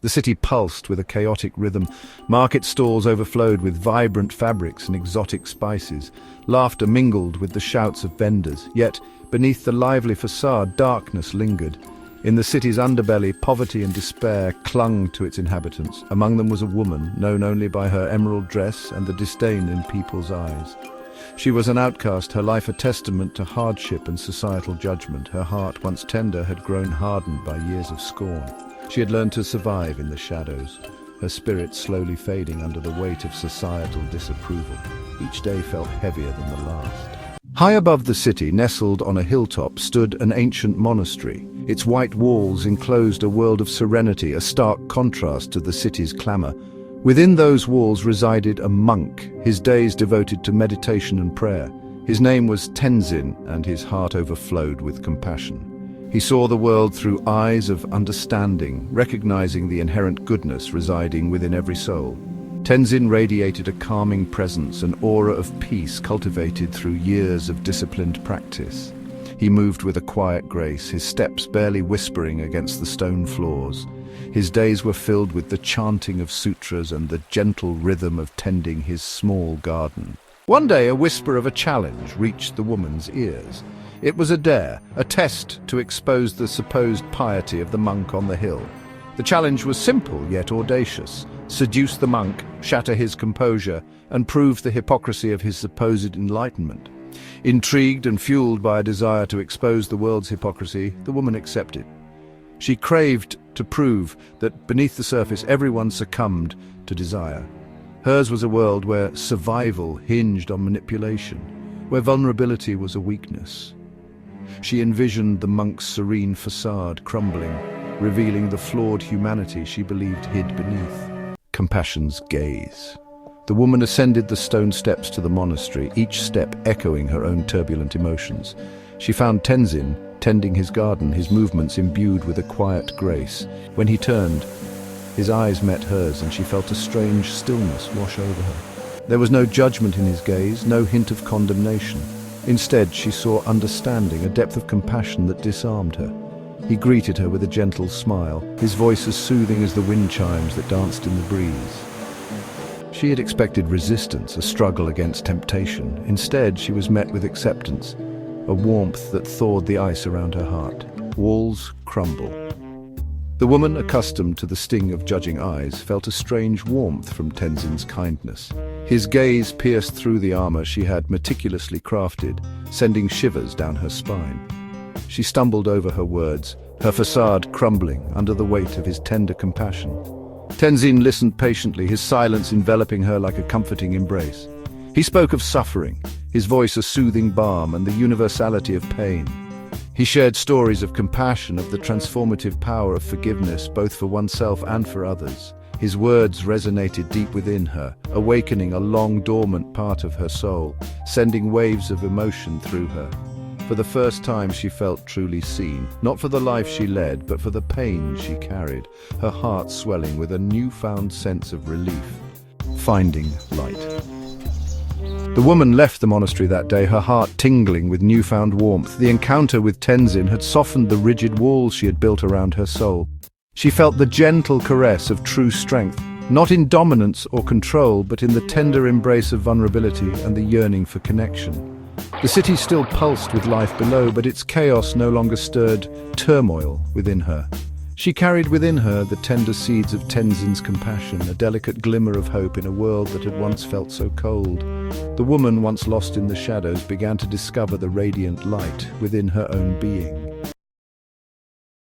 The city pulsed with a chaotic rhythm. Market stalls overflowed with vibrant fabrics and exotic spices. Laughter mingled with the shouts of vendors. Yet, beneath the lively facade, darkness lingered. In the city's underbelly, poverty and despair clung to its inhabitants. Among them was a woman, known only by her emerald dress and the disdain in people's eyes. She was an outcast, her life a testament to hardship and societal judgment. Her heart, once tender, had grown hardened by years of scorn. She had learned to survive in the shadows, her spirit slowly fading under the weight of societal disapproval. Each day felt heavier than the last. High above the city, nestled on a hilltop, stood an ancient monastery. Its white walls enclosed a world of serenity, a stark contrast to the city's clamor. Within those walls resided a monk, his days devoted to meditation and prayer. His name was Tenzin, and his heart overflowed with compassion. He saw the world through eyes of understanding, recognizing the inherent goodness residing within every soul. Tenzin radiated a calming presence, an aura of peace cultivated through years of disciplined practice. He moved with a quiet grace, his steps barely whispering against the stone floors. His days were filled with the chanting of sutras and the gentle rhythm of tending his small garden. One day, a whisper of a challenge reached the woman's ears. It was a dare, a test to expose the supposed piety of the monk on the hill. The challenge was simple yet audacious. Seduce the monk, shatter his composure, and prove the hypocrisy of his supposed enlightenment. Intrigued and fueled by a desire to expose the world's hypocrisy, the woman accepted. She craved to prove that beneath the surface everyone succumbed to desire. Hers was a world where survival hinged on manipulation, where vulnerability was a weakness. She envisioned the monk's serene facade crumbling, revealing the flawed humanity she believed hid beneath. Compassion's gaze. The woman ascended the stone steps to the monastery, each step echoing her own turbulent emotions. She found Tenzin tending his garden, his movements imbued with a quiet grace. When he turned, his eyes met hers, and she felt a strange stillness wash over her. There was no judgment in his gaze, no hint of condemnation. Instead, she saw understanding, a depth of compassion that disarmed her. He greeted her with a gentle smile, his voice as soothing as the wind chimes that danced in the breeze. She had expected resistance, a struggle against temptation. Instead, she was met with acceptance, a warmth that thawed the ice around her heart. Walls crumble. The woman, accustomed to the sting of judging eyes, felt a strange warmth from Tenzin's kindness. His gaze pierced through the armor she had meticulously crafted, sending shivers down her spine. She stumbled over her words, her facade crumbling under the weight of his tender compassion. Tenzin listened patiently, his silence enveloping her like a comforting embrace. He spoke of suffering, his voice a soothing balm, and the universality of pain. He shared stories of compassion, of the transformative power of forgiveness, both for oneself and for others. His words resonated deep within her, awakening a long-dormant part of her soul, sending waves of emotion through her. For the first time she felt truly seen, not for the life she led, but for the pain she carried, her heart swelling with a newfound sense of relief. Finding light. The woman left the monastery that day, her heart tingling with newfound warmth. The encounter with Tenzin had softened the rigid walls she had built around her soul. She felt the gentle caress of true strength, not in dominance or control, but in the tender embrace of vulnerability and the yearning for connection. The city still pulsed with life below, but its chaos no longer stirred turmoil within her. She carried within her the tender seeds of Tenzin's compassion, a delicate glimmer of hope in a world that had once felt so cold. The woman, once lost in the shadows, began to discover the radiant light within her own being.